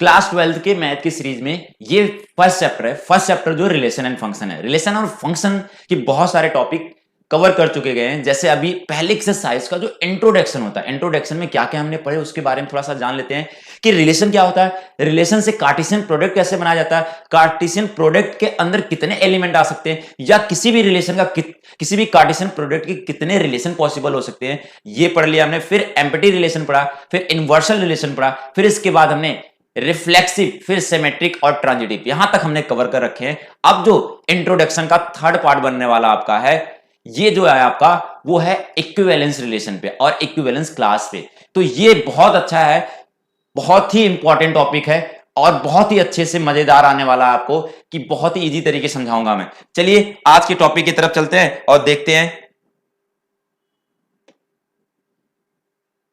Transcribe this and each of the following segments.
Class 12 के math की series में ये फर्स्ट चैप्टर है। फर्स्ट चैप्टर जो रिलेशन एंड फंक्शन है। रिलेशन और फंक्शन के बहुत सारे टॉपिक कवर कर चुके गए हैं। जैसे अभी पहले एक्सरसाइज का जो इंट्रोडक्शन होता है, इंट्रोडक्शन में क्या क्या हमने पढ़े उसके बारे में थोड़ा सा जान लेते हैं कि रिलेशन क्या होता है, रिलेशन से कार्टेशियन प्रोडक्ट कैसे बनाया जाता है, कार्टेशियन प्रोडक्ट के अंदर कितने एलिमेंट आ सकते हैं, या किसी भी रिलेशन का किसी भी कार्टेशियन प्रोडक्ट के कितने रिलेशन पॉसिबल हो सकते हैं, ये पढ़ लिया हमने। फिर एम्पटी रिलेशन पढ़ा, फिर इनवर्सल रिलेशन पढ़ा, फिर इसके बाद हमने रिफ्लेक्सिव, फिर सिमेट्रिक और ट्रांजिटिव, यहां तक हमने कवर कर रखे हैं। अब जो इंट्रोडक्शन का थर्ड पार्ट बनने वाला आपका है, ये जो है आपका वो है इक्विवेलेंस रिलेशन पे और इक्विवेलेंस क्लास पे। तो ये बहुत अच्छा है, बहुत ही इंपॉर्टेंट टॉपिक है और बहुत ही अच्छे से मजेदार आने वाला है आपको, कि बहुत ही इजी तरीके से समझाऊंगा मैं। चलिए आज के टॉपिक की तरफ चलते हैं और देखते हैं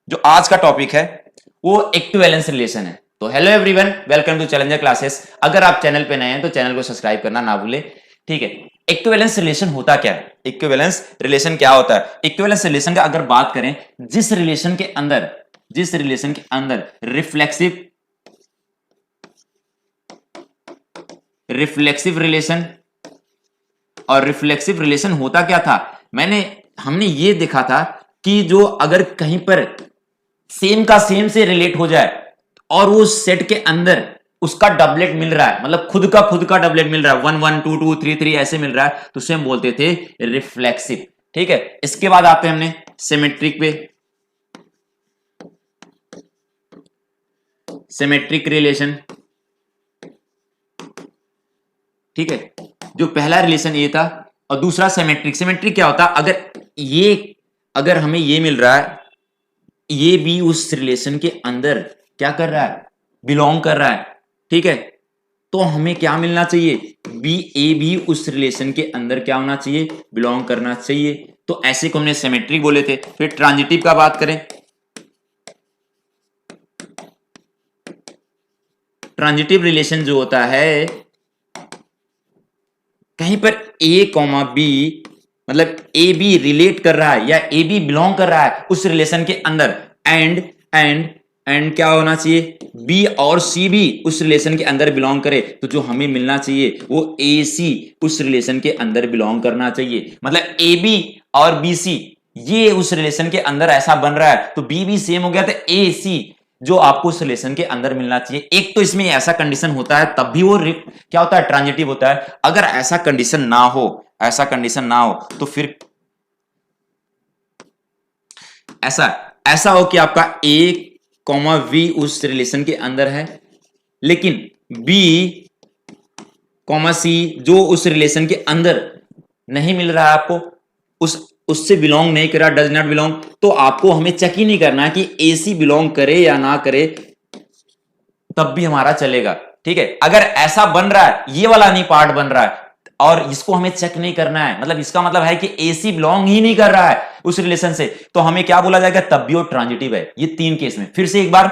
जो आज का टॉपिक है वो इक्विवेलेंस रिलेशन है। तो hello everyone, welcome to challenger classes. अगर आप चैनल पे नए हैं तो चैनल को सब्सक्राइब करना ना भूले, ठीक है। इक्विवेलेंस रिलेशन होता क्या है, इक्विवेलेंस रिलेशन क्या होता है? इक्विवेलेंस रिलेशन का अगर बात करें, जिस रिलेशन के अंदर रिफ्लेक्सिव रिलेशन, और रिफ्लेक्सिव रिलेशन होता क्या था, हमने ये देखा था कि जो अगर कहीं पर सेम का सेम से रिलेट हो जाए और वो सेट के अंदर उसका डबलेट मिल रहा है, मतलब खुद का डबलेट मिल रहा है, 1 1 2 2 3 3 ऐसे मिल रहा है, तो उसे हम बोलते थे रिफ्लेक्सिव, ठीक है। इसके बाद आते हैं हमने सिमेट्रिक पे, सिमेट्रिक रिलेशन, ठीक है। जो पहला रिलेशन ये था और दूसरा सिमेट्रिक। सिमेट्रिक क्या होता है, अगर हमें ये मिल रहा है, ये भी उस रिलेशन के अंदर क्या कर रहा है, बिलोंग कर रहा है, ठीक है। तो हमें क्या मिलना चाहिए, ए भी उस रिलेशन के अंदर क्या होना चाहिए, बिलोंग करना चाहिए। तो ऐसे को हमने सिमेट्रिक बोले थे। फिर ट्रांजिटिव का बात करें, ट्रांजिटिव रिलेशन जो होता है, कहीं पर ए कॉमा बी, मतलब ए बी रिलेट कर रहा है या ए बी बिलोंग कर रहा है उस रिलेशन के अंदर, एंड क्या होना चाहिए, बी और सी भी उस रिलेशन के अंदर बिलोंग करे, तो जो हमें मिलना चाहिए वो ए सी उस रिलेशन के अंदर बिलोंग करना चाहिए। मतलब ए बी और बी सी ये उस रिलेशन के अंदर ऐसा बन रहा है, तो बी भी सेम हो गया, तो ए सी जो आपको उस रिलेशन के अंदर मिलना चाहिए। एक तो इसमें ऐसा कंडीशन होता है तब भी वो क्या होता है, ट्रांजिटिव होता है। अगर ऐसा कंडीशन ना हो तो फिर ऐसा हो कि आपका ए कॉमा वी उस रिलेशन के अंदर है, लेकिन बी कॉमा सी जो उस रिलेशन के अंदर नहीं मिल रहा है आपको, उससे बिलोंग नहीं कर रहा, डज नॉट बिलोंग, तो आपको हमें चेक ही नहीं करना है कि ए सी बिलोंग करे या ना करे, तब भी हमारा चलेगा, ठीक है। अगर ऐसा बन रहा है, ये वाला नहीं पार्ट बन रहा है और इसको हमें चेक नहीं करना है, मतलब इसका मतलब है कि ए सी बिलोंग ही नहीं कर रहा है उस रिलेशन से, तो हमें क्या बोला जाएगा, तब भी वो ट्रांजिटिव है। ये तीन केस में फिर से एक बार,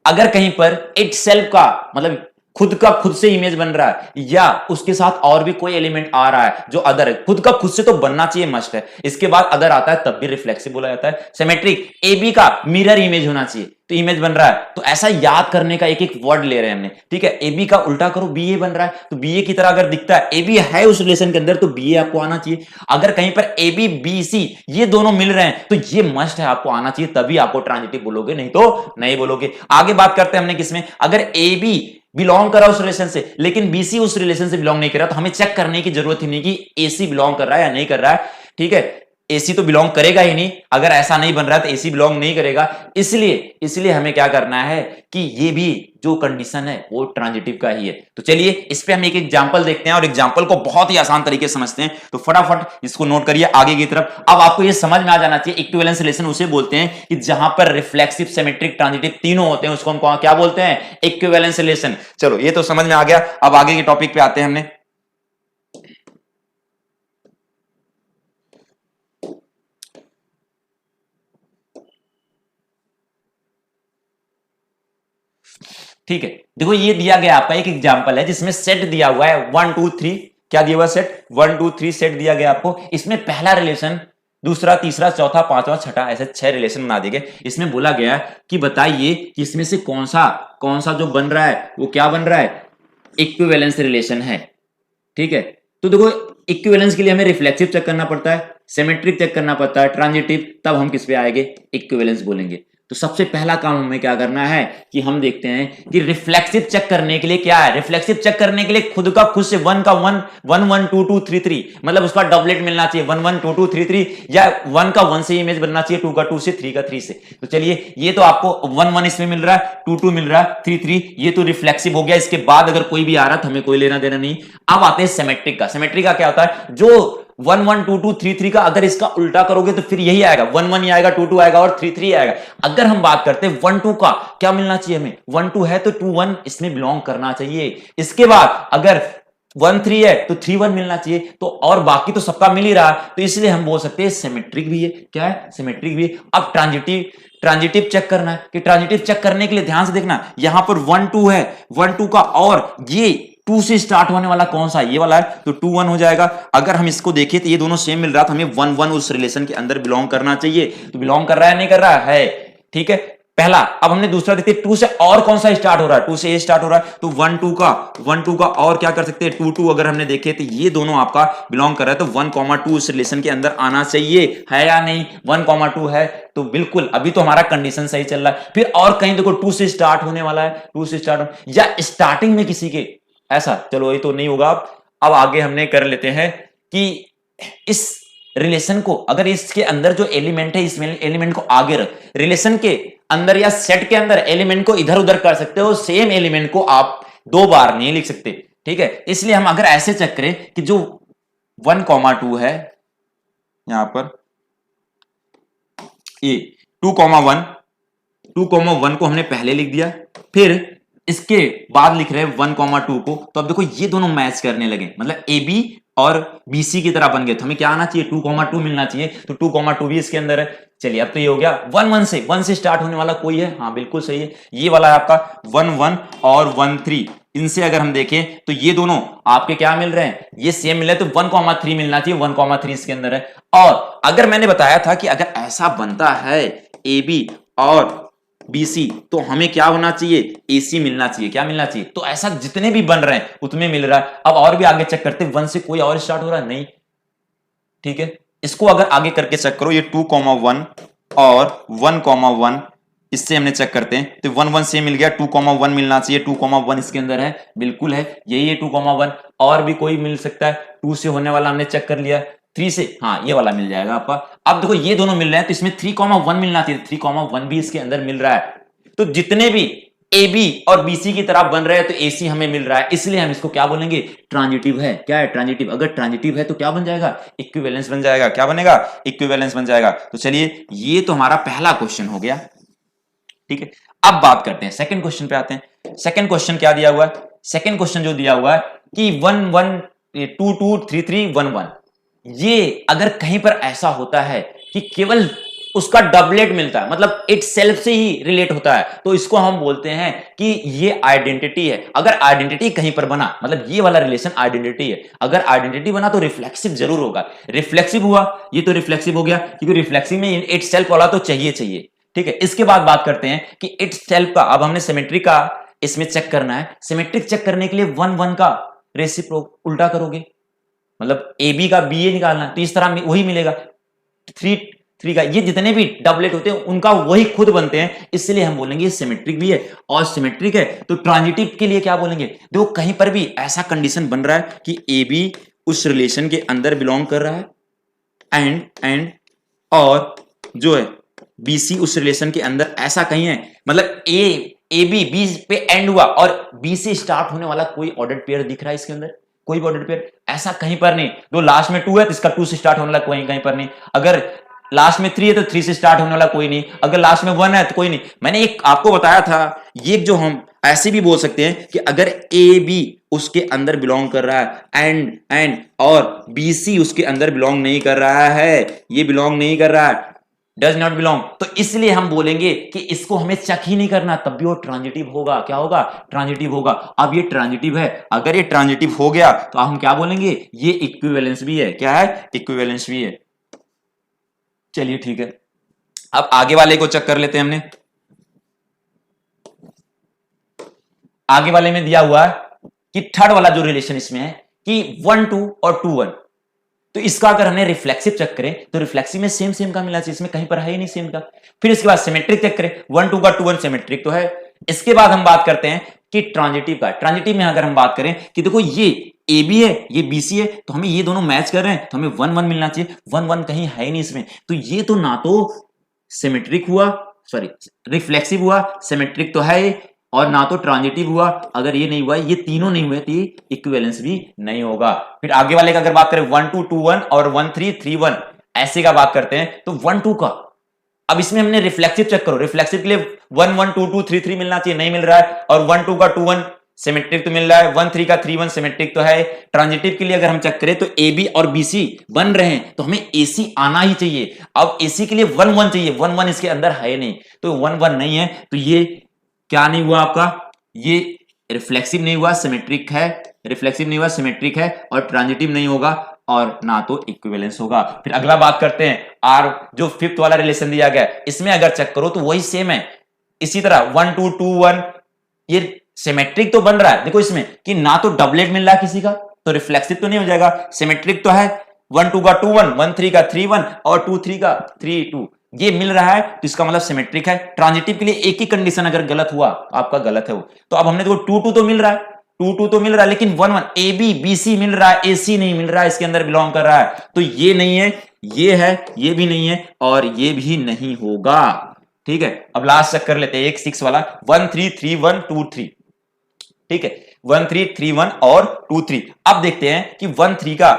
अगर कहीं पर इट सेल्फ का मतलब खुद से इमेज बन रहा है, या उसके साथ और भी कोई एलिमेंट आ रहा है जो अदर है, खुद से तो बनना चाहिए, मस्ट है। इसके बाद अदर आता है तब भी रिफ्लेक्सिव बोला जाता है। सिमेट्रिक, ए बी का मिरर इमेज होना चाहिए, तो इमेज बन रहा है, तो ऐसा याद करने का एक एक वर्ड ले रहे हैं हमने, ठीक है। ए बी का उल्टा करो, बी ए बन रहा है, तो बी ए की तरह अगर दिखता है, ए बी है उस रिलेशन के अंदर, तो बी ए आपको आना चाहिए। अगर कहीं पर ए बी बी सी ये दोनों मिल रहे हैं, तो ये मस्ट है, आपको आना चाहिए, तभी आपको ट्रांजिटिव बोलोगे, नहीं तो नहीं बोलोगे। आगे बात करते हैं हमने किसमें, अगर ए बी बिलोंग कर रहा है उस रिलेशन से, लेकिन बीसी उस रिलेशन से बिलोंग नहीं कर रहा, तो हमें चेक करने की जरूरत ही नहीं कि एसी बिलोंग कर रहा है या नहीं कर रहा है, ठीक है। एसी तो बिलोंग करेगा ही नहीं, अगर ऐसा नहीं बन रहा है तो एसी बिलोंग नहीं करेगा। इसलिए हमें क्या करना है कि ये भी जो कंडीशन है वो ट्रांजिटिव का ही है। तो चलिए इस पे हम एक एग्जांपल देखते हैं और एग्जांपल को बहुत ही आसान तरीके से समझते हैं। तो फटाफट इसको नोट करिए आगे की तरफ। अब आपको ये समझ में आ जाना चाहिए, इक्विवेलेंस रिलेशन उसे बोलते हैं कि जहां पर रिफ्लेक्सिव, सिमेट्रिक, ट्रांजिटिव तीनों होते हैं, उसको हम क्या बोलते हैं, इक्विवेलेंस रिलेशन। चलो ये तो समझ में आ गया। अब आगे के टॉपिक पे आते हैं हमने। ठीक है, देखो ये दिया गया आपका एक एग्जांपल है जिसमें सेट दिया हुआ है 1 2 3, क्या दिया हुआ सेट 1 2 3 सेट दिया गया आपको। इसमें पहला रिलेशन दूसरा, तीसरा, चौथा, पांचवा, छठा, ऐसे 6 रिलेशन बना दिए गए। इसमें बोला गया कि बताइए कि इसमें से कौन सा जो बन रहा है वो क्या बन रहा है, इक्विवेलेंस रिलेशन है। ठीक है, तो देखो इक्विवेलेंस के लिए हमें रिफ्लेक्सिव चेक करना पड़ता है, सिमेट्रिक चेक करना पड़ता है, ट्रांजिटिव, तब हम किस पे आएंगे, इक्विवेलेंस बोलेंगे। तो सबसे पहला काम हमें क्या करना है कि हम देखते हैं कि रिफ्लेक्सिव चेक करने के लिए क्या है। रिफ्लेक्सिव चेक करने के लिए खुद से 1 का 1 1 1 2 2 3 3 मतलब उसका डबलेट मिलना चाहिए, 1 1 2 2 3 3, या 1 का 1 से इमेज बनना चाहिए, 2 का 2 से, 3 का 3 से। तो चलिए ये तो आपको 1 1 इसमें मिल रहा है, 2 2 मिल रहा है, 3 3, ये तो रिफ्लेक्सिव हो गया। इसके बाद अगर कोई भी आ रहा था हमें कोई लेना देना नहीं। अब आते हैं सिमेट्रिक का। सिमेट्रिक का क्या होता है, जो 1 1 2 2 3 3 का अगर इसका उल्टा करोगे तो फिर यही आएगा, 1 1 आएगा, 2 2 आएगा और 3 3 आएगा। अगर हम बात करते हैं 1 2 का, क्या मिलना चाहिए हमें, 1 2 है तो 2 1 इसमें बिलोंग करना चाहिए। इसके बाद अगर 1 3 है तो 3 1 मिलना चाहिए। तो और बाकी तो सबका मिल ही रहा है, तो इसलिए हम बोल सकते हैं सिमेट्रिक भी है। क्या है, सिमेट्रिक भी है। अब ट्रांजिटिव चेक करना है, कि ट्रांजिटिव चेक करने के लिए ध्यान से देखना, यहां पर 1 2 है, 1 2 का, और ये 2 से स्टार्ट होने वाला कौन सा, ये वाला है, तो 2 1 हो जाएगा। अगर हम इसको देखें तो ये दोनों सेम मिल रहा था, हमें 1 1 उस रिलेशन के अंदर बिलोंग करना चाहिए। तो बिलोंग कर रहा है नहीं कर रहा है, ठीक है, पहला। अब हमने दूसरा देखते हैं 2 से और कौन सा स्टार्ट हो रहा है, 2 से ये स्टार्ट हो रहा है, तो 1 2 का और क्या कर सकते हैं, 2 2 अगर हमने देखे तो ये दोनों आपका बिलोंग कर रहा है, तो 1 2 उस रिलेशन के अंदर आना चाहिए, है या नहीं। 1 2 है तो बिल्कुल, अभी तो हमारा कंडीशन सही चल रहा है। फिर और कहीं देखो 2 से स्टार्ट होने वाला है, 2 से स्टार्ट, या स्टार्टिंग में किसी के ऐसा, चलो ये तो नहीं होगा। अब आगे हमने कर लेते हैं कि इस रिलेशन को, अगर इसके अंदर जो एलिमेंट है, इस एलिमेंट को आगे रख, रिलेशन के अंदर या सेट के अंदर एलिमेंट को इधर उधर कर सकते हो, सेम एलिमेंट को आप 2 बार नहीं लिख सकते। ठीक है, इसलिए हम अगर ऐसे चेक करें कि जो 1 2 है, यहां पर ये 2 1 को हमने पहले लिख दिया, फिर इसके बाद लिख रहे हैं 1 2 को। तो अब देखो ये दोनों मैच करने लगे, मतलब ए बी और बीसी की तरह बन गए। तो हमें क्या आना चाहिए, 2 2 मिलना चाहिए, तो 2 2 भी इसके अंदर है। चलिए अब तो ये हो गया। 1 से स्टार्ट होने वाला कोई है, हाँ बिल्कुल सही है, ये वाला है आपका 1 1 और 1 3। इनसे अगर हम देखें तो ये दोनों आपके क्या मिल रहे हैं, ये सेम मिल रहे हैं, तो 1 3 मिलना चाहिए, 1 3 इसके अंदर है। और अगर मैंने बताया था कि अगर ऐसा बनता है ए बी और बीसी, तो हमें क्या होना चाहिए, एसी मिलना चाहिए। क्या मिलना चाहिए, तो ऐसा जितने भी बन रहे हैं उतने मिल रहा है। अब और भी आगे चेक करते हैं, 1 से कोई और स्टार्ट हो रहा है, नहीं, ठीक है, इसको अगर आगे करके चेक करो, ये 2 1 और 1 1, इससे हमने चेक करते हैं, तो 1 1 से मिल गया, 2 1 मिलना चाहिए, 2 1 इसके अंदर है, बिल्कुल है, यही है 2 1। और भी कोई मिल सकता है, 2 से होने वाला हमने चेक कर लिया, 3 से, हाँ ये वाला मिल जाएगा आपका। अब देखो ये दोनों मिल रहे हैं, तो इसमें 3 1 मिलना चाहिए, 3 1 भी इसके अंदर मिल रहा है। तो जितने भी ए बी और बीसी की तरफ बन रहे हैं, तो एसी हमें मिल रहा है, इसलिए हम इसको क्या बोलेंगे, ट्रांजिटिव है। क्या है, ट्रांजिटिव। अगर ट्रांजिटिव है तो क्या बन जाएगा, इक्विवेलेंस बन जाएगा। क्या बनेगा, इक्विवेलेंस बन जाएगा। तो चलिए ये तो हमारा पहला क्वेश्चन हो गया, ठीक है। अब बात करते हैं सेकंड क्वेश्चन पे आते हैं। सेकंड क्वेश्चन क्या दिया हुआ है, सेकंड क्वेश्चन जो दिया हुआ है कि 1 1 2 2 3 3 1 1, ये अगर कहीं पर ऐसा होता है कि केवल उसका डबलेट मिलता है, मतलब इट सेल्फ से ही रिलेट होता है, तो इसको हम बोलते हैं कि ये आइडेंटिटी है। अगर आइडेंटिटी कहीं पर बना, मतलब ये वाला रिलेशन आइडेंटिटी है, अगर आइडेंटिटी बना तो रिफ्लेक्सिव जरूर होगा। रिफ्लेक्सिव हुआ, ये तो रिफ्लेक्सिव हो गया, क्योंकि रिफ्लेक्सिव में इट सेल्फ वाला तो चाहिए, ठीक है। इसके बाद बात करते हैं कि इट सेल्फ का, अब हमने सिमेट्रिक का इसमें चेक करना है। सिमेट्रिक चेक करने के लिए 1 1 का रेसिप्रोक उल्टा करोगे, मतलब ए बी का बी ए निकालना, तो इस तरह वही मिलेगा। 3 3 का, ये जितने भी डबलेट होते हैं उनका वही खुद बनते हैं, इसलिए हम बोलेंगे सिमेट्रिक भी है और सिमेट्रिक है। तो ट्रांजिटिव के लिए क्या बोलेंगे, देखो कहीं पर भी ऐसा कंडीशन बन रहा है कि ए बी उस रिलेशन के अंदर बिलोंग कर रहा है, एंड और जो है बीसी उस रिलेशन के अंदर, ऐसा कहीं है, मतलब ए बी बी पे एंड हुआ और बी से स्टार्ट होने वाला कोई ऑर्डर्ड पेयर दिख रहा है इसके अंदर, कोई भी ऑर्डर्ड पेयर ऐसा कहीं पर नहीं। दो लास्ट में 2 है तो इसका 2 से स्टार्ट होने वाला कोई कहीं पर नहीं। अगर लास्ट में 3 है तो 3 से स्टार्ट होने वाला कोई नहीं। अगर लास्ट में 1 है तो कोई नहीं। मैंने एक आपको बताया था, ये जो हम ऐसे भी बोल सकते हैं कि अगर ए बी उसके अंदर बिलोंग कर रहा है, एंड और बी सी उसके अंदर बिलोंग नहीं कर रहा है, ये बिलोंग नहीं कर रहा है, डज नॉट बिलोंग, तो इसलिए हम बोलेंगे कि इसको हमें चेक ही नहीं करना, तब भी वो ट्रांजिटिव होगा। क्या होगा, ट्रांजिटिव होगा। अब ये ट्रांजिटिव है, अगर ये ट्रांजिटिव हो गया तो हम क्या बोलेंगे, ये इक्विवेलेंस भी है। क्या है, इक्विवेलेंस भी है। चलिए ठीक है, अब आगे वाले को चेक कर लेते हैं हमने। आगे वाले में दिया हुआ है कि थर्ड वाला जो रिलेशन इसमें है कि 1 2 और 2 1, तो इसका अगर हमने रिफ्लेक्सिव चेक करें तो रिफ्लेक्सिव में सेम सेम का मिला चाहिए, इसमें कहीं पर है ही नहीं सेम का। फिर इसके बाद सिमेट्रिक चेक करें, 1 2 का 2 1 सिमेट्रिक तो है। इसके बाद हम बात करते हैं कि ट्रांजिटिव का। ट्रांजिटिव में अगर हम बात करें कि देखो ये ए बी है, ये बी सी है, तो हमें ये दोनों मैच कर रहे हैं, तो हमें 1 1 मिलना चाहिए। 1 1 कहीं है ही नहीं इसमें, तो ये तो ना तो सिमेट्रिक हुआ, सॉरी रिफ्लेक्सिव हुआ, सिमेट्रिक तो है, और ना तो ट्रांजिटिव हुआ। अगर ये नहीं हुआ, ये तीनों नहीं हुए, तो ये इक्विवेलेंस भी नहीं होगा। फिर आगे वाले का अगर बात करें 1 2 2 1 और 1 3 3 1, ऐसे का बात करते हैं तो 1 2 का, अब इसमें हमने रिफ्लेक्सिव चेक करो, रिफ्लेक्सिव के लिए 1 1 2 2 3 3 मिलना चाहिए, नहीं मिल रहा है। और 1 2 का 2 1 सिमेट्रिक तो मिल रहा है, 1 3 का 3 1 सिमेट्रिक तो है। ट्रांजिटिव के लिए अगर हम चेक करें तो ए बी और बी सी बन रहे हैं, तो हमें ए सी आना ही चाहिए। अब ए सी के लिए 1 1 चाहिए, 1 1 इसके अंदर है नहीं, तो 1 1 नहीं है, तो ये क्या नहीं हुआ आपका, ये रिफ्लेक्सिव नहीं हुआ, सिमेट्रिक है। रिफ्लेक्सिव नहीं हुआ, सिमेट्रिक है, और ट्रांजिटिव नहीं होगा, और ना तो इक्विवेलेंस होगा। फिर अगला बात करते हैं आर, जो फिफ्थ वाला रिलेशन दिया गया, इसमें अगर चेक करो तो वही सेम है। इसी तरह 1 2 2 1, ये सिमेट्रिक तो बन रहा है, देखो इसमें कि ना तो डबलेट मिल रहा है किसी का, तो रिफ्लेक्सिव तो नहीं हो जाएगा। सिमेट्रिक तो है, 1 2 का 2 1, 1 3 का 3 1 और 2 3 का 3 2, ये मिल रहा है, तो इसका मतलब सिमेट्रिक है। ट्रांजिटिव के लिए एक ही कंडीशन अगर गलत हुआ, आपका गलत है वो, तो अब हमने देखो 2 2 तो मिल रहा है, 2 2 तो मिल रहा है, लेकिन 1 1 ए बी बी सी मिल रहा है, ए सी नहीं मिल रहा है, इसके अंदर बिलोंग कर रहा है, तो ये नहीं है, ये है, ये भी नहीं है, और ये भी नहीं होगा। ठीक है, अब लास्ट चेक कर लेते हैं, एक 6 वाला 1 3 3 1 2 3, ठीक है, 1 3 3 1 और 2 3। अब देखते हैं कि 1 3 का,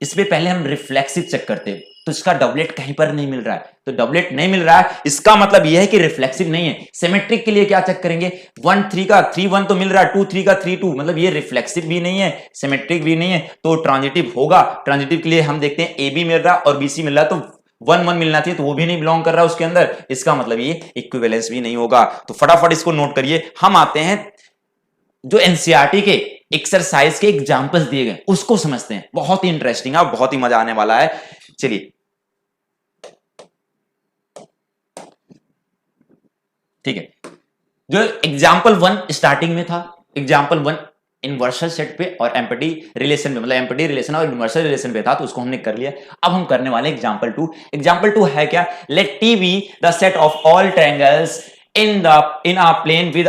इसमें पहले हम रिफ्लेक्सिव चेक करते हैं, तो इसका डबलेट कहीं पर नहीं मिल रहा है, तो डबलेट नहीं मिल रहा है, इसका मतलब यह है कि रिफ्लेक्सिव नहीं है। सिमेट्रिक के लिए क्या चेक करेंगे, 1 3 का 3 1 तो मिल रहा है, 2 3 का 3 2, मतलब ये रिफ्लेक्सिव भी नहीं है, सिमेट्रिक भी नहीं है, तो ट्रांजिटिव होगा। ट्रांजिटिव के लिए हम देखते हैं ए बी मिल रहा है और बी सी मिल रहा है, तो 1 1 मिलना चाहिए, तो वो भी नहीं बिलोंग कर रहा है उसके अंदर, इसका मतलब ये इक्विवेलेंस भी नहीं होगा। तो फटाफट इसको नोट करिए। हम आते हैं जो एनसीईआरटी के एक्सरसाइज के एग्जांपल्स दिए गए उसको समझते हैं, बहुत ही इंटरेस्टिंग है, बहुत ही मजा आने वाला है। चलिए, ठीक है, जो एग्जाम्पल 1 स्टार्टिंग में था, एग्जाम्पल 1 इनवर्सल सेट पे और एम्पटी रिलेशन पे, मतलब एम्पटी रिलेशन और इनवर्सल रिलेशन पे था, तो उसको हमने कर लिया। अब हम करने वाले एग्जाम्पल 2। एग्जाम्पल 2 है क्या, let T be the set of all triangles in a plane with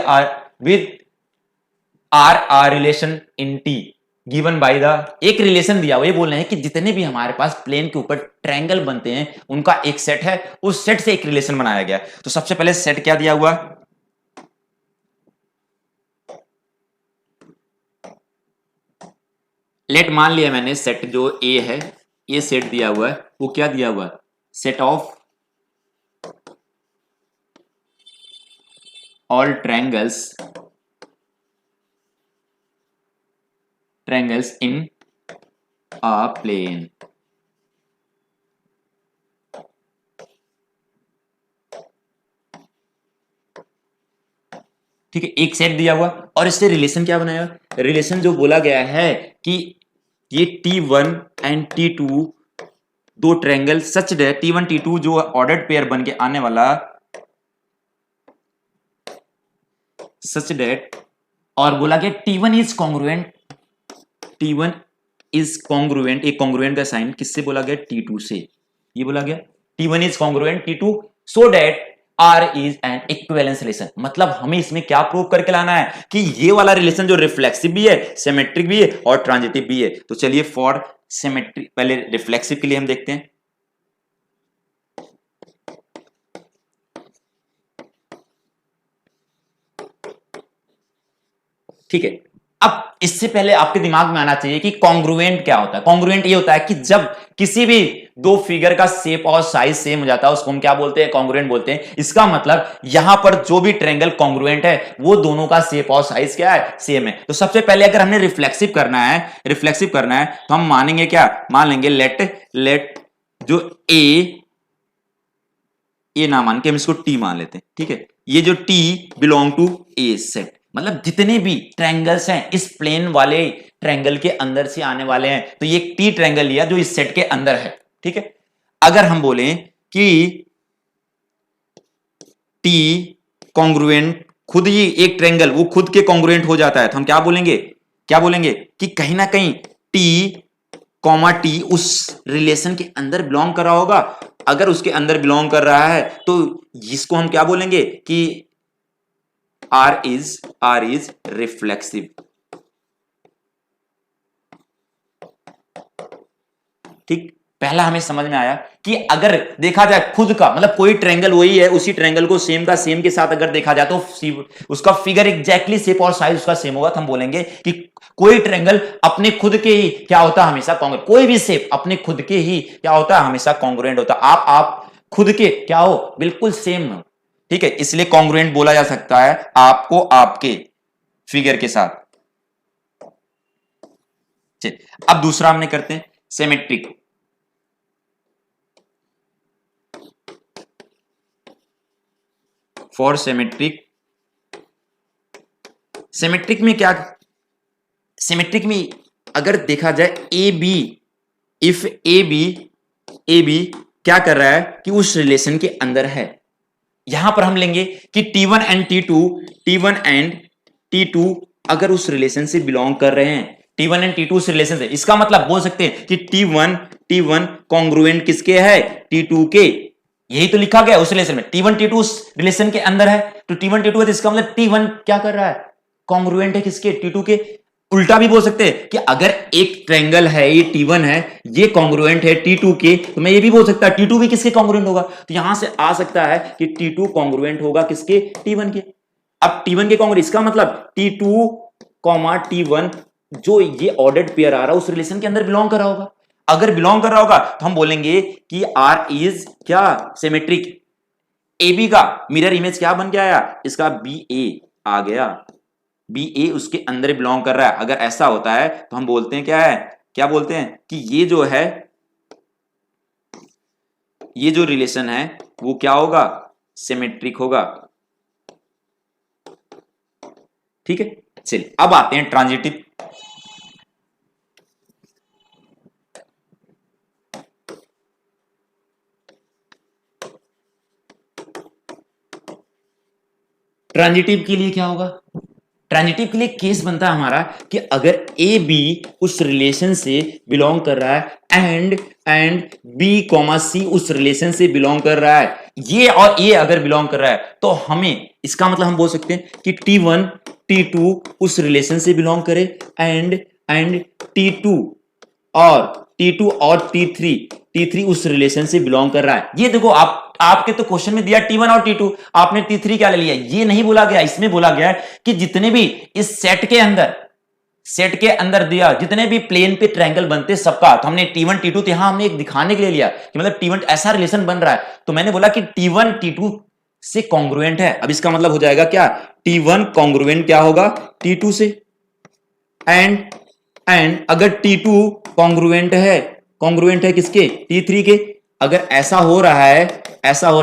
R relation in T given by the, एक रिलेशन दिया हुआ, ये बोल रहे हैं कि जितने भी हमारे पास प्लेन के ऊपर ट्रायंगल बनते हैं उनका एक सेट है, उस सेट से एक रिलेशन बनाया गया। तो सबसे पहले सेट क्या दिया हुआ, लेट मान लिया मैंने सेट जो ए है, ये सेट दिया हुआ है, वो क्या दिया हुआ है, set of all triangles in a plane. ठीक है, एक सेट दिया हुआ, और इससे रिलेशन क्या बनाया, रिलेशन जो बोला गया है कि ये T1 एंड T2 दो triangle such that T1 T2 जो ऑर्डर्ड पेयर बन के आने वाला, सच दैट, और बोला गया T1 is congruent, T1 is congruent, एक कॉन्ग्रुएंट का साइन किससे बोला गया, T2 से, ये बोला गया T1 is congruent T2 so that R is an equivalence relation. मतलब हमें इसमें क्या प्रूव करके लाना है कि ये वाला रिलेशन जो रिफ्लेक्सिव भी है, सिमेट्रिक भी है और ट्रांजिटिव भी है। तो चलिए फॉर सिमेट्रिक, पहले रिफ्लेक्सिव के लिए हम देखते हैं। ठीक है, अब इससे पहले आपके दिमाग में आना चाहिए कि कॉन्ग्रुएंट क्या होता है। कॉन्ग्रुएंट ये होता है कि जब किसी भी दो फिगर का शेप और साइज सेम हो जाता है, उसको हम क्या बोलते हैं, कॉन्ग्रुएंट बोलते हैं। इसका मतलब यहां पर जो भी ट्रायंगल कॉन्ग्रुएंट है वो दोनों का शेप और साइज क्या है, सेम है। तो सबसे पहले अगर हमने रिफ्लेक्सिव करना है तो हम मानेंगे क्या, मान लेंगे लेट जो ए ना मान के हम इसको टी मान लेते हैं। ठीक है, ये जो T belong to a set, मतलब जितने भी ट्रायंगल्स हैं इस प्लेन वाले ट्रायंगल के अंदर से आने वाले हैं, तो ये टी ट्रायंगल लिया जो इस सेट के अंदर है। ठीक है, अगर हम बोलें कि टी कॉन्ग्रुएंट, खुद ही एक ट्रायंगल वो खुद के कॉन्ग्रुएंट हो जाता है, तो हम क्या बोलेंगे कि कहीं ना कहीं टी कॉमा टी उस रिलेशन के अंदर बिलोंग कर रहा होगा। अगर उसके अंदर बिलोंग कर रहा है तो इसको हम क्या बोलेंगे कि आर इज रिफ्लेक्सिव। ठीक, पहला हमें समझ में आया कि अगर देखा जाए खुद का मतलब कोई ट्रायंगल वही है, उसी ट्रायंगल को सेम का सेम के साथ अगर देखा जाए तो उसका फिगर एग्जैक्टली शेप और साइज उसका सेम होगा, तो हम बोलेंगे कि कोई ट्रायंगल अपने खुद के ही क्या होता है, हमेशा कॉन्ग्रुएंट। कोई भी शेप अपने खुद के ही क्या होता है, हमेशा कॉन्ग्रुएंट होता है। आप खुद के क्या हो, बिल्कुल सेम हो। ठीक है, इसलिए कॉन्ग्रुएंट बोला जा सकता है आपको आपके फिगर के साथ। चलिए अब दूसरा हमने करते हैं सिमेट्रिक। फॉर सिमेट्रिक, सिमेट्रिक में क्या, सिमेट्रिक में अगर देखा जाए A B, if A B क्या कर रहा है कि उस रिलेशन के अंदर है। यहां पर हम लेंगे कि T1 एंड T2 अगर उस रिलेशन से बिलोंग कर रहे हैं, T1 एंड T2 उस रिलेशन से, इसका मतलब बोल सकते हैं कि T1 कॉन्ग्रुएंट किसके है, T2 के। यही तो लिखा गया उस रिलेशन में, T1 T2 उस रिलेशन के अंदर है, तो T1 T2 है, तो इसका मतलब T1 क्या कर रहा है, कॉन्ग्रुएंट है किसके, T2 के। उल्टा भी बोल सकते हैं कि अगर एक ट्रायंगल है, ये T1 है, ये कॉन्ग्रुएंट है T2 के, तो मैं ये भी बोल सकता T2 भी किसके कॉन्ग्रुएंट होगा। तो यहां से आ सकता है कि T2 कॉन्ग्रुएंट होगा किसके, T1 के। अब T1 के कॉन्ग्रुएंट, इसका मतलब T2 T1 जो ये ऑर्डर्ड पेयर आ रहा है उस रिलेशन के अंदर बिलोंग कर रहा होगा। अगर बिलोंग कर रहा होगा तो हम बोलेंगे कि आर इज क्या, सिमेट्रिक। ए बी का मिरर इमेज क्या बन के आया, इसका बी ए आ गया, बी ए उसके अंदर बिलोंग कर रहा है। अगर ऐसा होता है तो हम बोलते हैं क्या है, क्या बोलते हैं कि ये जो है, ये जो रिलेशन है वो क्या होगा, सिमेट्रिक होगा। ठीक है, चलिए अब आते हैं ट्रांजिटिव। ट्रांजिटिव के लिए क्या होगा, ट्रांजिटिव के लिए केस बनता है हमारा कि अगर ए बी उस रिलेशन से बिलोंग कर रहा है एंड बी कॉमा सी उस रिलेशन से बिलोंग कर रहा है, ये और ये अगर बिलोंग कर रहा है, तो हमें इसका मतलब हम बोल सकते हैं कि T1 T2 उस रिलेशन से बिलोंग करे एंड T2 और T3 उस रिलेशन से बिलोंग कर रहा है। ये देखो आपके तो क्वेश्चन में दिया T1 और T2, आपने T3 क्या ले लिया, ये नहीं बोला गया। इसमें बोला गया है कि जितने भी इस सेट के अंदर दिया, जितने भी प्लेन पे ट्रायंगल बनते सबका, तो हमने T1 T2 तो यहां हमने एक दिखाने के लिए लिया कि मतलब T1 ऐसा रिलेशन बन रहा है, तो मैंने बोला कि T1 T2 से कॉन्ग्रुएंट है। अब इसका मतलब हो जाएगा क्या, T1 कॉन्ग्रुएंट क्या होगा, T2 से, एंड अगर T2 कॉन्ग्रुएंट है किसके, T3 के। अगर ऐसा हो रहा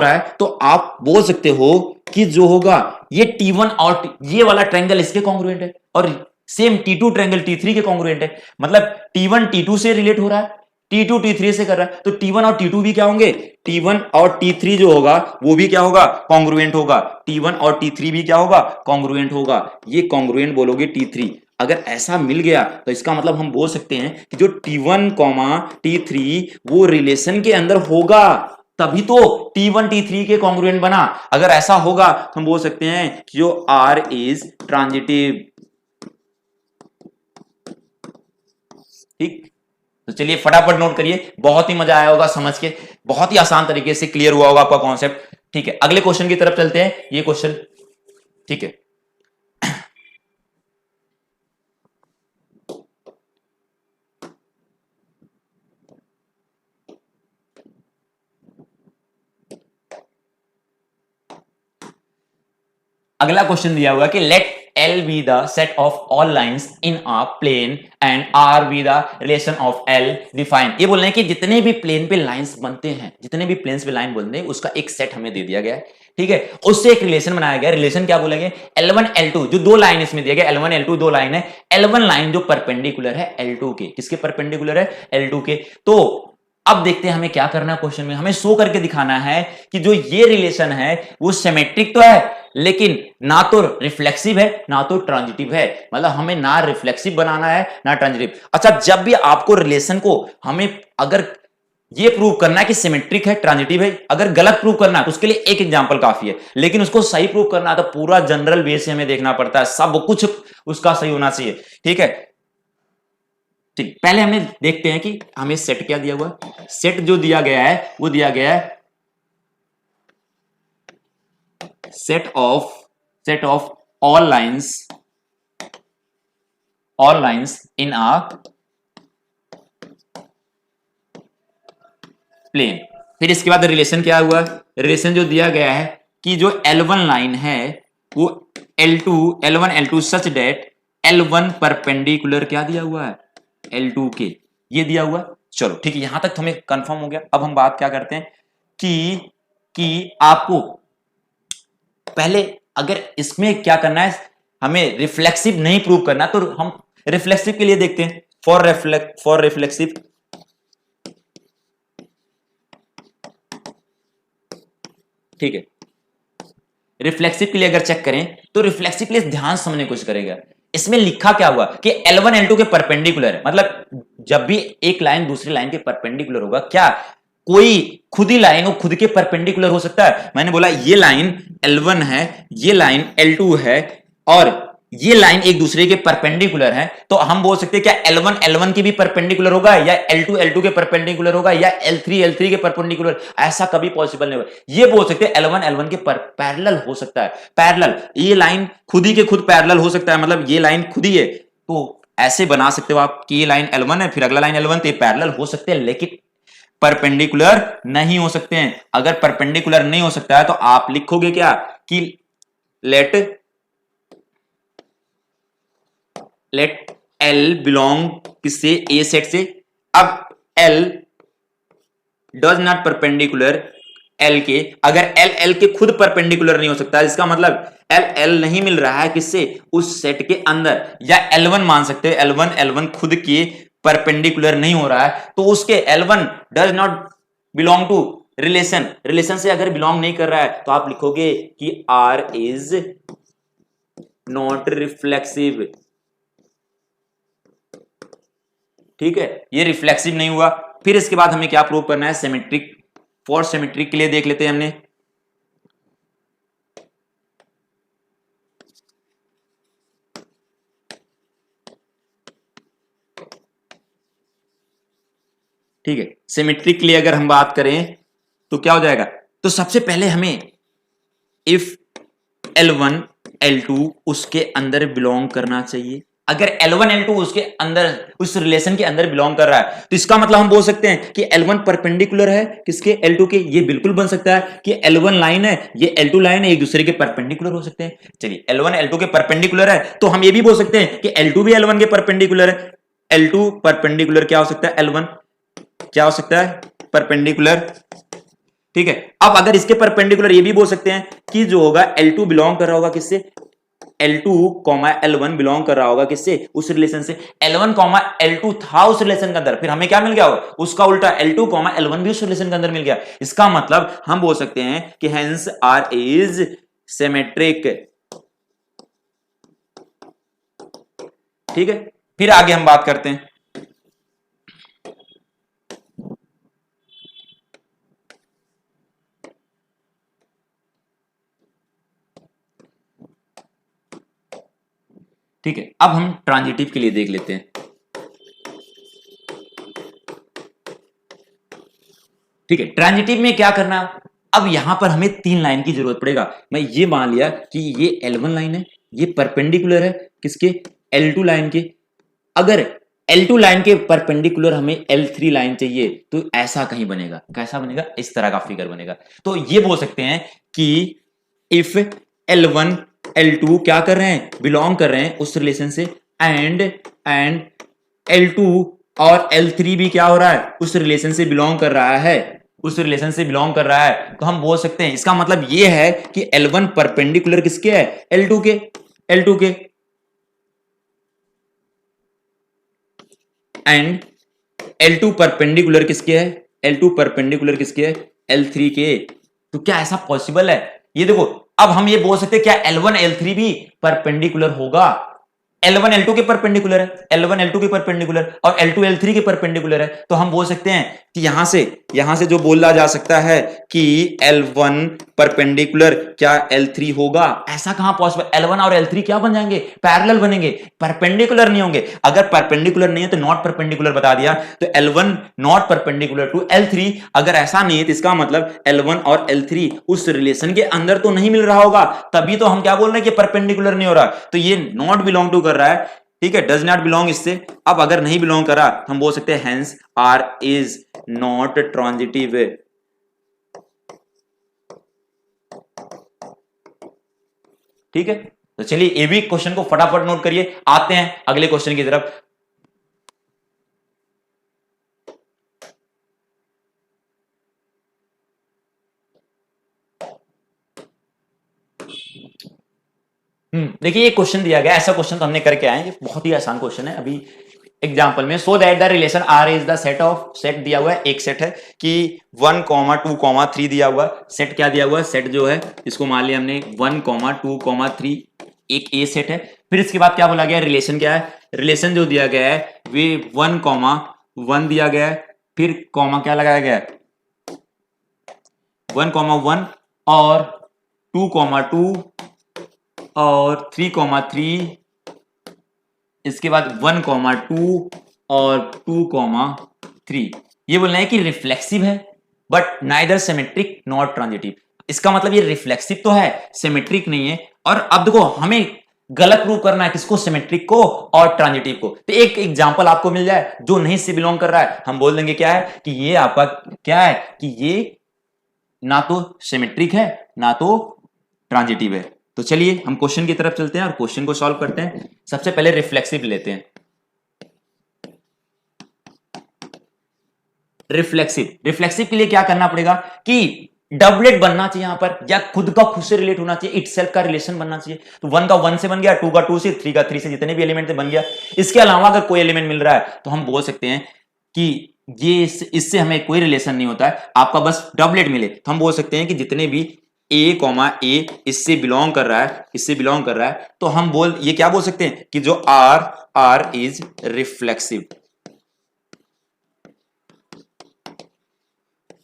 है तो आप बोल सकते हो कि जो होगा ये T1 और ये वाला ट्रायंगल इसके कॉन्ग्रुएंट है, और सेम T2 ट्रायंगल T3 के कॉन्ग्रुएंट है। मतलब T1 T2 से रिलेट हो रहा है, T2 T3 से कर रहा है, तो T1 और T2 भी क्या होंगे, T1 और T3 जो होगा वो भी क्या होगा, कॉन्ग्रुएंट होगा। T1 और T3 भी क्या होगा, कॉन्ग्रुएंट होगा। ये कॉन्ग्रुएंट बोलोगे T3। अगर ऐसा मिल गया तो इसका मतलब हम बोल सकते हैं कि जो T1 T3 वो रिलेशन के अंदर होगा, तभी तो T1 T3 के कॉन्ग्रुएंट बना। अगर ऐसा होगा तो हम बोल सकते हैं कि जो R इज ट्रांजिटिव। ठीक, तो चलिए फटाफट नोट करिए, बहुत ही मजा आया होगा समझ के, बहुत ही आसान तरीके से क्लियर हुआ होगा आपका कॉन्सेप्ट। ठीक है, अगले क्वेश्चन की तरफ चलते हैं। ये क्वेश्चन, ठीक है, अगला क्वेश्चन दिया हुआ है कि late L be the set of all lines in a plane and R be the relation of L define। ये बोल रहे हैं कि जितने भी प्लेन पे लाइंस बनते हैं, जितने भी प्लेन्स पे लाइन बनते हैं, उसका एक सेट हमें दे दिया गया है। ठीक है, उससे एक रिलेशन बनाया गया। रिलेशन क्या बोलेंगे, L1 L2, जो दो लाइन इसमें दिया गया L1 L2 दो लाइन है। L1 लाइन जो परपेंडिकुलर है L2 के, किसके परपेंडिकुलर है, L2 के। तो अब देखते हैं हमें क्या करना है क्वेश्चन में, हमें शो करके दिखाना है कि जो ये रिलेशन है वो सिमेट्रिक तो है लेकिन ना तो रिफ्लेक्सिव है ना तो ट्रांजिटिव है, मतलब हमें ना रिफ्लेक्सिव बनाना है ना ट्रांजिटिव। अच्छा, जब भी आपको रिलेशन को हमें अगर ये प्रूव करना है कि सिमेट्रिक है ट्रांजिटिव है, अगर गलत प्रूव करना है तो उसके लिए एक एग्जांपल काफी है, लेकिन उसको सही प्रूव करना है तो पूरा जनरल बेस से हमें देखना पड़ता है, सब कुछ उसका सही होना चाहिए। ठीक है, ठीक, पहले हमें देखते हैं कि हमें सेट क्या दिया हुआ है। सेट जो दिया गया है वो दिया गया है set of all lines in a plane. फिर इसके बाद रिलेशन क्या हुआ, रिलेशन जो दिया गया है कि जो L1 लाइन है वो L1 L2 सच डेट L1 परपेंडिकुलर क्या दिया हुआ है L2 के, ये दिया हुआ। चलो ठीक है, यहां तक तो हमें कंफर्म हो गया। अब हम बात क्या करते हैं कि आपको पहले अगर इसमें क्या करना है, हमें रिफ्लेक्सिव नहीं प्रूव करना, तो हम रिफ्लेक्सिव के लिए देखते हैं। फॉर रिफ्लेक्सिव, ठीक है, रिफ्लेक्सिव के लिए अगर चेक करें तो रिफ्लेक्सिव के लिए ध्यान समझने की कोशिश करेगा। इसमें लिखा क्या हुआ कि L1 L2 के परपेंडिकुलर है, मतलब जब भी एक लाइन दूसरी लाइन के परपेंडिकुलर होगा, क्या कोई खुद ही लाइन वो खुद के परपेंडिकुलर हो सकता है? मैंने बोला ये लाइन L1 है, ये लाइन L2 है और ये लाइन एक दूसरे के परपेंडिकुलर है, तो हम बोल सकते हैं क्या L1 L1 के भी परपेंडिकुलर होगा या L2 L2 के परपेंडिकुलर होगा या L3 L3 के परपेंडिकुलर? ऐसा कभी पॉसिबल नहीं होगा। ये बोल सकते हैं L1 L1 के पैरेलल हो सकता है। पैरेलल, ये लाइन खुद ही के खुद पैरेलल हो सकता है, मतलब ये लाइन खुद ही है, तो ऐसे बना सकते हो आप कि ये लाइन L1 है फिर अगला लाइन L1, तो ये पैरेलल हो सकते हैं लेकिन परपेंडिकुलर नहीं हो सकते हैं। अगर परपेंडिकुलर नहीं हो सकता है तो आप लिखोगे क्या कि लेट L बिलोंग किससे, ए सेट से। अब L does not perpendicular L के, अगर L के खुद परपेंडिकुलर नहीं हो सकता, इसका मतलब L नहीं मिल रहा है किससे, उस सेट के अंदर, या L1 मान सकते हैं L1 खुद के परपेंडिकुलर नहीं हो रहा है तो उसके L1 does not belong to relation से अगर बिलोंग नहीं कर रहा है तो आप लिखोगे कि R इज नॉट रिफ्लेक्सिव। ठीक है, ये रिफ्लेक्सिव नहीं हुआ। फिर इसके बाद हमें क्या प्रूव करना है, सिमेट्रिक। फॉर सिमेट्रिक के लिए देख लेते हैं हमने, ठीक है, सिमेट्रिक के लिए अगर हम बात करें तो क्या हो जाएगा, तो सबसे पहले हमें इफ L1 L2 उसके अंदर बिलोंग करना चाहिए। अगर L1 L2 उसके अंदर उस रिलेशन के अंदर बिलोंग कर रहा है तो इसका मतलब हम बोल सकते हैं कि L1 परपेंडिकुलर है किसके, L2 के। ये बिल्कुल बन सकता है कि L1 लाइन है ये L2 लाइन है, एक दूसरे के परपेंडिकुलर हो सकते हैं। चलिए, L1 L2 के परपेंडिकुलर है तो हम ये भी बोल सकते हैं कि L2 भी L1 के परपेंडिकुलर है। L2 परपेंडिकुलर क्या हो सकता है, L1 क्या हो सकता है, परपेंडिकुलर। ठीक है, अब अगर इसके परपेंडिकुलर ये भी बोल सकते हैं कि जो होगा L2 बिलोंग कर रहा होगा किससे, L2, L1 बिलोंग कर रहा होगा किससे, उस रिलेशन से। L1, L2 था उस रिलेशन के अंदर, फिर हमें क्या मिल गया होगा, उसका उल्टा L2, L1 भी उस रिलेशन के अंदर मिल गया। इसका मतलब हम बोल सकते हैं कि हेंस R इज सिमेट्रिक। ठीक है, फिर आगे हम बात करते हैं, ठीक है, अब हम ट्रांजिटिव के लिए देख लेते हैं। ठीक है, ट्रांजिटिव में क्या करना, अब यहां पर हमें 3 लाइन की जरूरत पड़ेगा। मैं ये मान लिया कि ये L1 लाइन है, ये परपेंडिकुलर है किसके, L2 लाइन के। अगर L2 लाइन के परपेंडिकुलर हमें L3 लाइन चाहिए तो ऐसा कहीं बनेगा, कैसा बनेगा, इस तरह का फिगर बनेगा। तो ये बोल सकते हैं कि इफ L1 L2 क्या कर रहे हैं, बिलोंग कर रहे हैं उस रिलेशन से, एंड L2 और L3 भी क्या हो रहा है, उस रिलेशन से बिलोंग कर रहा है, उस रिलेशन से बिलोंग कर रहा है, तो हम बोल सकते हैं इसका मतलब ये है कि L1 परपेंडिकुलर किसके है, L2 के, L2 के, एंड L2 परपेंडिकुलर किसके है, L2 परपेंडिकुलर किसके है, L3 के। तो क्या ऐसा पॉसिबल है? ये देखो, अब हम ये बोल सकते हैं क्या L1 L3 भी परपेंडिकुलर होगा? L1 L2 के परपेंडिकुलर है, L1 L2 के परपेंडिकुलर और L2 L3 के परपेंडिकुलर है। तो हम बोल सकते हैं कि यहां से जो बोला जा सकता है कि L1 परपेंडिकुलर क्या L3 होगा? ऐसा कहां पॉसिबल? L1 और L3 क्या बन जाएंगे? पैरेलल बनेंगे, परपेंडिकुलर नहीं होंगे। अगर परपेंडिकुलर नहीं है तो नॉट परपेंडिकुलर बता दिया। तो L1 not perpendicular to L3, अगर ऐसा नहीं है तो इसका मतलब L1 और L3 उस रिलेशन के अंदर तो नहीं मिल रहा होगा, तभी तो हम क्या बोल रहे हैं कि परपेंडिकुलर नहीं हो रहा। तो ये नॉट बिलोंग टू कर रहा है, ठीक है, डज नॉट बिलोंग इससे। अब अगर नहीं बिलोंग करा हम बोल सकते हैं hence R is not transitive. ठीक है, तो चलिए ये भी क्वेश्चन को फटाफट नोट करिए, आते हैं अगले क्वेश्चन की तरफ। देखिए ये क्वेश्चन दिया गया, ऐसा क्वेश्चन तो हमने करके आए, ये बहुत ही आसान क्वेश्चन है। अभी एग्जांपल में, so that the relation R is the set of, set दिया हुआ है, एक सेट है कि 1, 2, 3 दिया हुआ है। सेट क्या दिया हुआ है? सेट जो है इसको मान लिया हमने 1, 2, 3, एक ए सेट है। फिर इसके बाद क्या बोला गया? रिलेशन क्या है? रिलेशन जो दिया गया है वे 1, 1 दिया गया है, फिर कॉमा क्या लगाया गया है? 1, 1 और 2, 2 और 3, 3, इसके बाद 1, 2 और 2, 3। ये बोलना है कि रिफ्लेक्सिव है but neither symmetric not transitive. इसका मतलब ये रिफ्लेक्सिव तो है, सिमेट्रिक नहीं है। और अब देखो हमें गलत प्रूव करना है, किसको? सिमेट्रिक को और ट्रांजिटिव को। तो एक एग्जांपल आपको मिल जाए जो नहीं से बिलोंग कर रहा है, हम बोल देंगे क्या है कि ये आपका क्या है कि ये ना तो सिमेट्रिक है ना तो ट्रांजिटिव है। तो चलिए हम क्वेश्चन की तरफ चलते हैं और क्वेश्चन को सॉल्व करते हैं। सबसे पहले रिफ्लेक्सिव लेते हैं। रिफ्लेक्सिव के लिए क्या करना पड़ेगा कि डबलेट बनना चाहिए यहां पर, या खुद का खुद से रिलेट होना चाहिए, इटसेल्फ का रिलेशन बनना चाहिए। तो 1 का 1 से बन गया, 2 का 2 से, 3 का 3 से, जितने भी एलिमेंट थे बन गया। इसके अलावा अगर कोई एलिमेंट मिल रहा है तो हम बोल सकते हैं कि ये इससे हमें कोई रिलेशन नहीं होता है, आपका बस डबलेट मिले तो हम बोल सकते हैं कि जितने भी ए इससे बिलोंग कर रहा है, इससे बिलोंग कर रहा है, तो हम ये क्या बोल सकते हैं कि जो आर इज रिफ्लेक्सिव।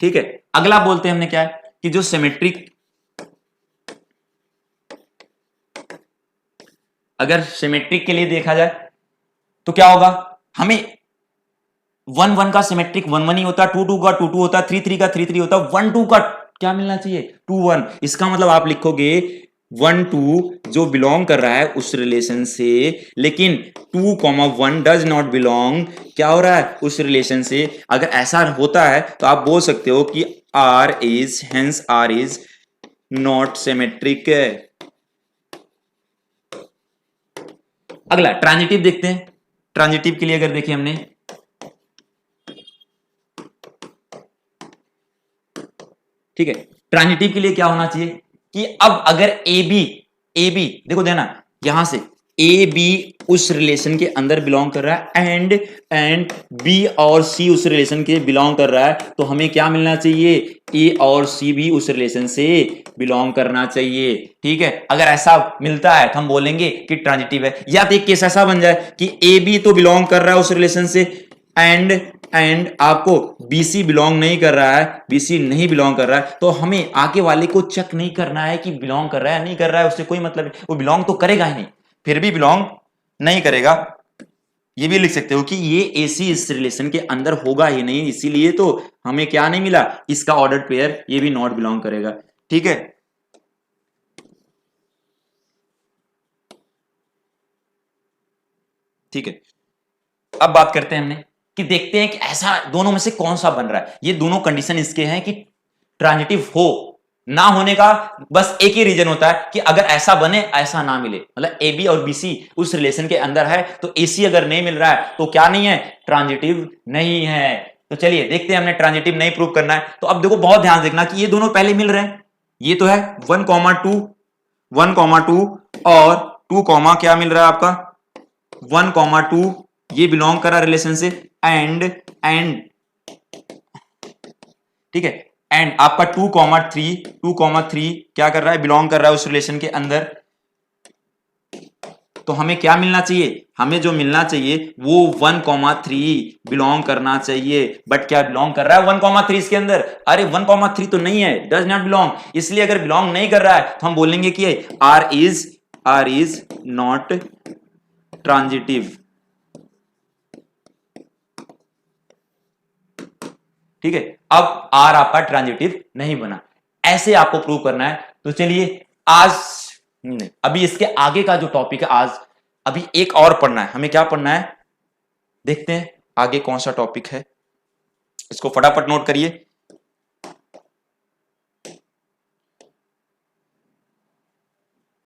ठीक है, अगला बोलते हैं हमने क्या है कि जो सिमेट्रिक, अगर सिमेट्रिक के लिए देखा जाए तो क्या होगा? हमें 1, 1 का सिमेट्रिक 1, 1 ही होता है, 2, 2 का 2, 2 होता है, 3, 3 का 3, 3 होता है, 1, 2 का क्या मिलना चाहिए? 2, 1। इसका मतलब आप लिखोगे 1, 2 जो बिलोंग कर रहा है उस रिलेशन से, लेकिन 2, 1 डज नॉट बिलोंग, क्या हो रहा है? उस रिलेशन से। अगर ऐसा होता है तो आप बोल सकते हो कि आर इज नॉट सिमेट्रिक। अगला ट्रांजिटिव देखते हैं। ट्रांजिटिव के लिए अगर देखिए हमने, ठीक है, ट्रांजिटिव के लिए क्या होना चाहिए कि अब अगर ए बी देखो देना, यहां से ए बी उस रिलेशन के अंदर बिलोंग कर रहा है एंड बी और सी उस रिलेशन के बिलोंग कर रहा है, तो हमें क्या मिलना चाहिए? ए और सी भी उस रिलेशन से बिलोंग करना चाहिए। ठीक है, अगर ऐसा मिलता है तो हम बोलेंगे कि ट्रांजिटिव है। या तो एक केस ऐसा बन जाए कि ए बी तो बिलोंग कर रहा है उस रिलेशन से एंड आपको बीसी बिलोंग नहीं कर रहा है, बीसी नहीं बिलोंग कर रहा है, तो हमें आगे वाले को चेक नहीं करना है कि बिलोंग कर रहा है नहीं कर रहा है, उससे कोई मतलब नहीं, वो बिलोंग तो करेगा ही नहीं, फिर भी बिलोंग नहीं करेगा। ये भी लिख सकते हो कि ये एसी इस रिलेशन के अंदर होगा ही नहीं, इसीलिए तो हमें क्या नहीं मिला? इसका ऑर्डर्ड पेयर, ये भी नॉट बिलोंग करेगा। ठीक है, ठीक है, अब बात करते हैं हमने कि देखते हैं कि ऐसा दोनों में से कौन सा बन रहा है। ये दोनों कंडीशन इसके हैं कि ट्रांजिटिव हो, ना होने का बस एक ही रीजन होता है कि अगर ऐसा बने ऐसा ना मिले, मतलब ए बी और बी सी उस रिलेशन के अंदर है तो ए सी अगर नहीं मिल रहा है तो क्या नहीं है? ट्रांजिटिव नहीं है। तो चलिए देखते हैं, हमने ट्रांजिटिव नहीं प्रूव करना है। तो अब देखो बहुत ध्यान देखना कि ये दोनों पहले मिल रहे हैं, ये तो है 1, 2 और 2, क्या मिल रहा है आपका? 1, 2 ये बिलोंग करा रिलेशन से एंड ठीक है। एंड आपका 2,3 क्या कर रहा है, बिलोंग कर रहा है उस रिलेशन के अंदर। तो हमें क्या मिलना चाहिए, हमें जो मिलना चाहिए वो 1,3 बिलोंग करना चाहिए। बट क्या बिलोंग कर रहा है 1,3 इसके अंदर? अरे 1,3 तो नहीं है, डज नॉट बिलोंग। इसलिए अगर बिलोंग नहीं कर रहा है तो हम बोलेंगे कि आर इज नॉट ट्रांजिटिव। ठीक है, अब आर आपका ट्रांजिटिव नहीं बना, ऐसे आपको प्रूव करना है। तो चलिए आज नहीं, अभी इसके आगे का जो टॉपिक है आज, अभी एक और पढ़ना है हमें। क्या पढ़ना है देखते हैं आगे कौन सा टॉपिक है, इसको फटाफट नोट करिए।